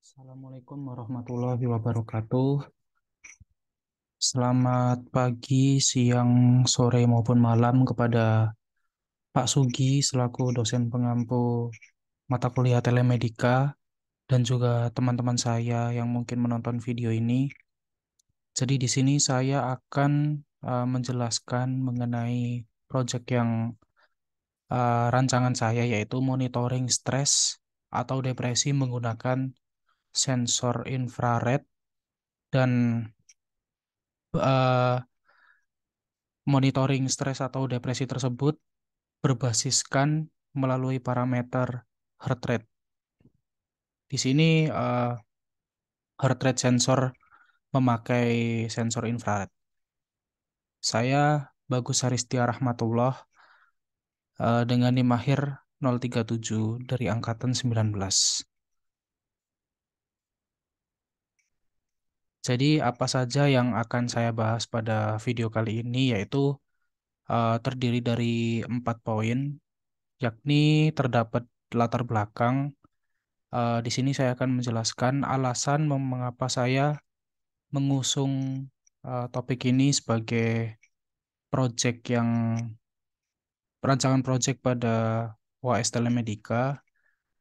Assalamualaikum warahmatullahi wabarakatuh. Selamat pagi, siang, sore maupun malam kepada Pak Sugi selaku dosen pengampu mata kuliah telemedika dan juga teman-teman saya yang mungkin menonton video ini. Jadi di sini saya akan menjelaskan mengenai proyek yang rancangan saya yaitu monitoring stres atau depresi menggunakan sensor infrared dan eh, monitoring stres atau depresi tersebut berbasiskan melalui parameter heart rate. Di sini heart rate sensor memakai sensor infrared. Saya Bagus Haristia Rahmatullah dengan NIM akhir 037 dari angkatan 19. Jadi apa saja yang akan saya bahas pada video kali ini yaitu terdiri dari 4 poin, yakni terdapat latar belakang. Di sini saya akan menjelaskan alasan mengapa saya mengusung topik ini sebagai project yang rancangan project pada UAS Telemedika,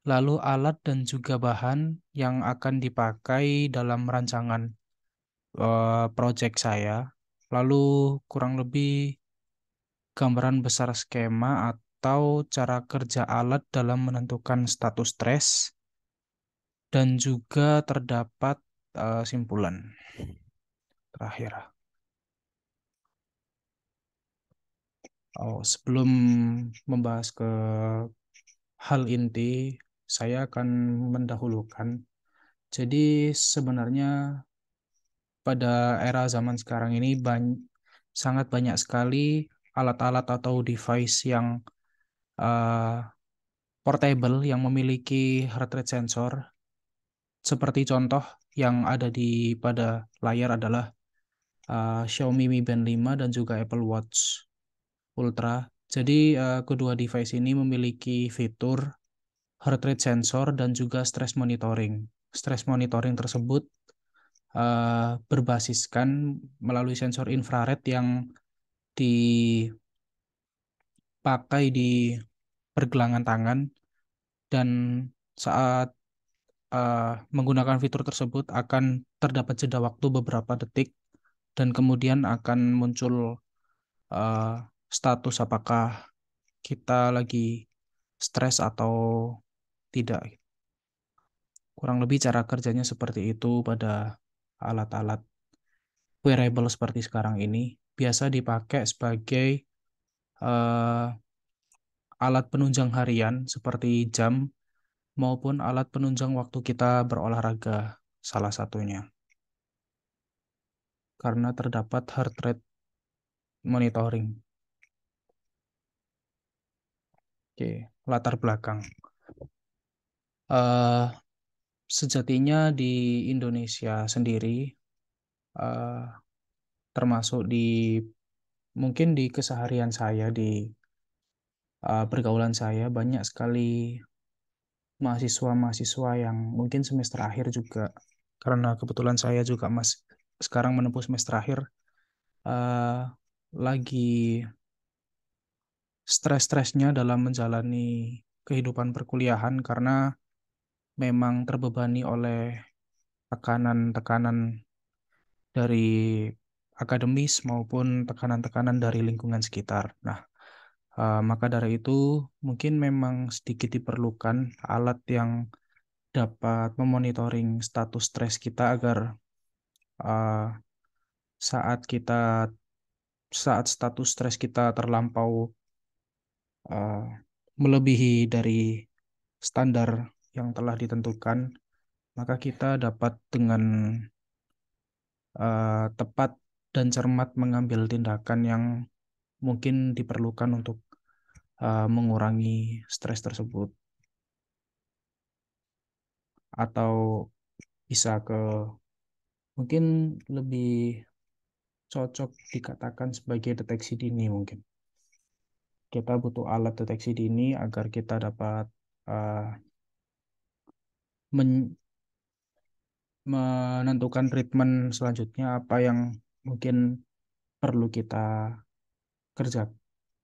lalu alat dan juga bahan yang akan dipakai dalam rancangan project saya, lalu kurang lebih gambaran besar skema atau cara kerja alat dalam menentukan status stres, dan juga terdapat simpulan terakhir. Oh, sebelum membahas ke hal inti, saya akan mendahulukan. Jadi sebenarnya pada era zaman sekarang ini sangat banyak sekali alat-alat atau device yang uh, portable yang memiliki heart rate sensor. Seperti contoh yang ada di pada layar adalah Xiaomi Mi Band 5 dan juga Apple Watch Ultra. Jadi kedua device ini memiliki fitur heart rate sensor dan juga stress monitoring. Stress monitoring tersebut berbasiskan melalui sensor infrared yang dipakai di pergelangan tangan, dan saat menggunakan fitur tersebut akan terdapat jeda waktu beberapa detik dan kemudian akan muncul eh, status apakah kita lagi stres atau tidak. Kurang lebih cara kerjanya seperti itu pada alat-alat wearable seperti sekarang ini. Biasa dipakai sebagai eh, alat penunjang harian seperti jam maupun alat penunjang waktu kita berolahraga, salah satunya. Karena terdapat heart rate monitoring. Oke, latar belakang. eh Sejatinya di Indonesia sendiri, eh, termasuk di mungkin di keseharian saya, di pergaulan saya, banyak sekali mahasiswa-mahasiswa yang mungkin semester akhir juga, karena kebetulan saya juga sekarang menempuh semester akhir, eh, lagi stres-stresnya dalam menjalani kehidupan perkuliahan karena memang terbebani oleh tekanan-tekanan dari akademis maupun tekanan-tekanan dari lingkungan sekitar. Nah, maka dari itu mungkin memang sedikit diperlukan alat yang dapat memonitoring status stres kita agar uh, saat kita saat status stres kita terlampau uh, melebihi dari standar yang telah ditentukan, maka kita dapat dengan tepat dan cermat mengambil tindakan yang mungkin diperlukan untuk mengurangi stres tersebut, atau bisa ke mungkin lebih cocok dikatakan sebagai deteksi dini mungkin. Kita butuh alat deteksi dini agar kita dapat uh, menentukan treatment selanjutnya apa yang mungkin perlu kita kerja,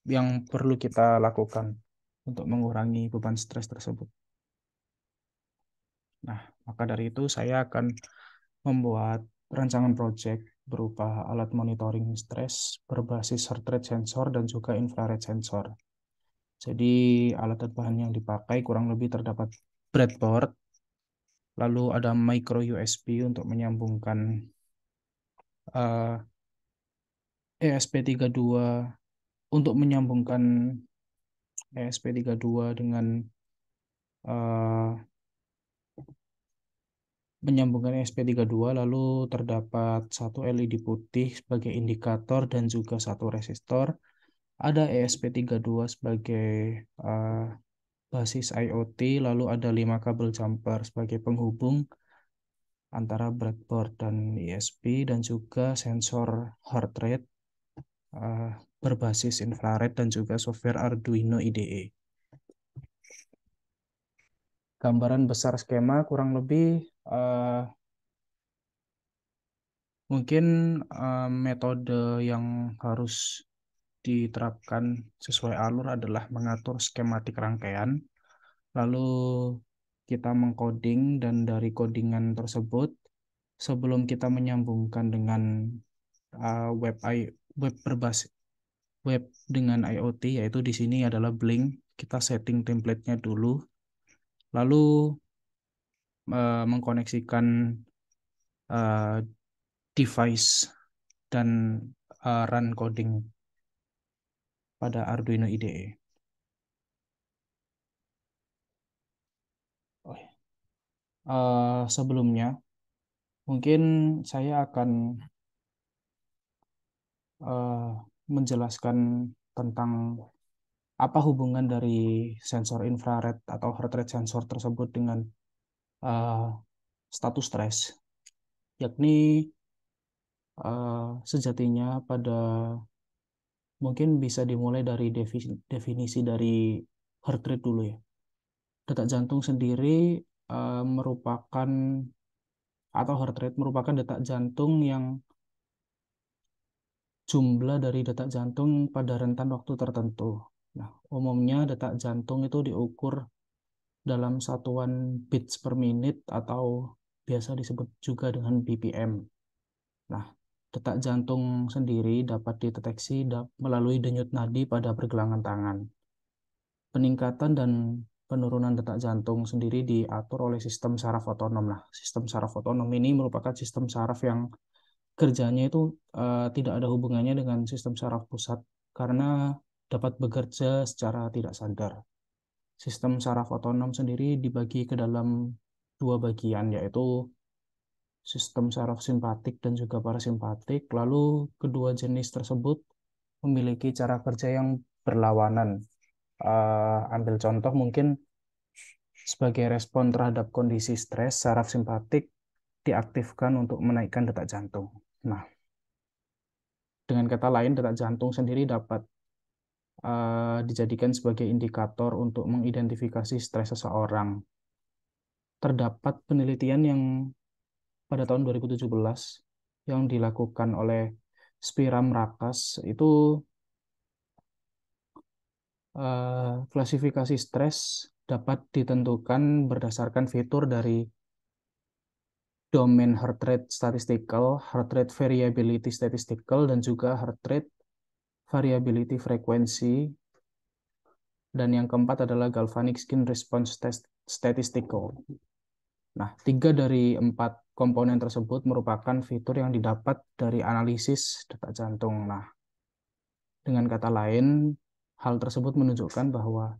yang perlu kita lakukan untuk mengurangi beban stres tersebut. Nah, maka dari itu saya akan membuat rancangan proyek berupa alat monitoring stres berbasis heart rate sensor dan juga infrared sensor. Jadi alat dan bahan yang dipakai kurang lebih terdapat breadboard, lalu ada micro USB untuk menyambungkan uh, ESP32 untuk menyambungkan ESP32 dengan uh, menyambungkan ESP32, lalu terdapat satu LED putih sebagai indikator dan juga satu resistor. Ada ESP32 sebagai uh, basis IoT, lalu ada 5 kabel jumper sebagai penghubung antara breadboard dan ESP, dan juga sensor heart rate uh, berbasis infrared dan juga software Arduino IDE. Gambaran besar skema kurang lebih mungkin metode yang harus diterapkan sesuai alur adalah mengatur skematik rangkaian, lalu kita mengcoding, dan dari codingan tersebut sebelum kita menyambungkan dengan web berbasis web dengan IoT, yaitu di sini adalah Blink, kita setting template-nya dulu, lalu mengkoneksikan uh, device dan run coding pada Arduino IDE. Oh, ya. Sebelumnya, mungkin saya akan uh, menjelaskan tentang apa hubungan dari sensor infrared atau heart rate sensor tersebut dengan uh, status stres, yakni sejatinya pada mungkin bisa dimulai dari definisi dari heart rate dulu ya. Detak jantung sendiri merupakan atau heart rate merupakan detak jantung yang jumlah dari detak jantung pada rentan waktu tertentu. Nah, umumnya detak jantung itu diukur dalam satuan beats per minute atau biasa disebut juga dengan BPM. Nah, detak jantung sendiri dapat dideteksi melalui denyut nadi pada pergelangan tangan. Peningkatan dan penurunan detak jantung sendiri diatur oleh sistem saraf otonom. Nah, sistem saraf otonom ini merupakan sistem saraf yang kerjanya itu tidak ada hubungannya dengan sistem saraf pusat karena dapat bekerja secara tidak sadar. Sistem saraf otonom sendiri dibagi ke dalam dua bagian, yaitu sistem saraf simpatik dan juga parasimpatik. Lalu kedua jenis tersebut memiliki cara kerja yang berlawanan. Ambil contoh mungkin sebagai respon terhadap kondisi stres, saraf simpatik diaktifkan untuk menaikkan detak jantung. Nah, dengan kata lain, detak jantung sendiri dapat dijadikan sebagai indikator untuk mengidentifikasi stres seseorang. Terdapat penelitian yang pada tahun 2017 yang dilakukan oleh Spiram Rakas, itu klasifikasi stres dapat ditentukan berdasarkan fitur dari domain heart rate statistical, heart rate variability statistical, dan juga heart rate variability frequency. Dan yang keempat adalah galvanic skin response test statistical. Nah, 3 dari 4 komponen tersebut merupakan fitur yang didapat dari analisis detak jantung. Nah, dengan kata lain, hal tersebut menunjukkan bahwa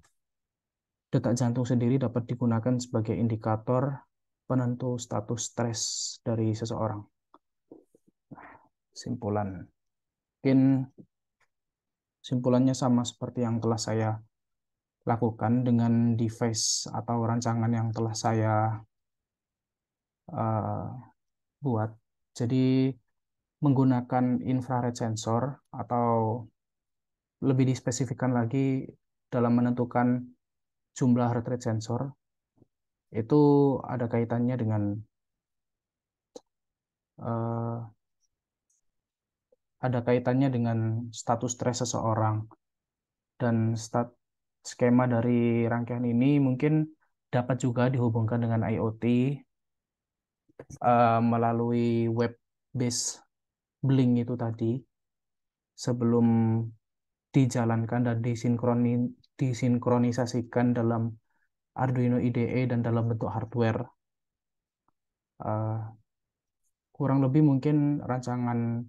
detak jantung sendiri dapat digunakan sebagai indikator penentu status stres dari seseorang. Simpulan. Mungkin simpulannya sama seperti yang telah saya lakukan dengan device atau rancangan yang telah saya uh, buat. Jadi menggunakan infrared sensor, atau lebih dispesifikkan lagi dalam menentukan jumlah heart rate sensor, itu ada kaitannya dengan eh, ada kaitannya dengan status stres seseorang. Dan skema dari rangkaian ini mungkin dapat juga dihubungkan dengan IoT melalui web based Blink itu tadi sebelum dijalankan dan disinkronisasikan dalam Arduino IDE dan dalam bentuk hardware. Eh, Kurang lebih mungkin rancangan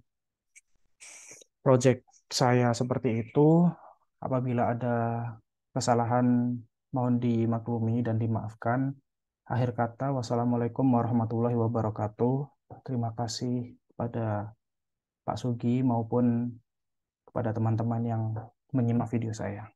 project saya seperti itu. Apabila ada kesalahan, mohon dimaklumi dan dimaafkan. Akhir kata, wassalamualaikum warahmatullahi wabarakatuh. Terima kasih kepada Pak Sugi maupun kepada teman-teman yang menyimak video saya.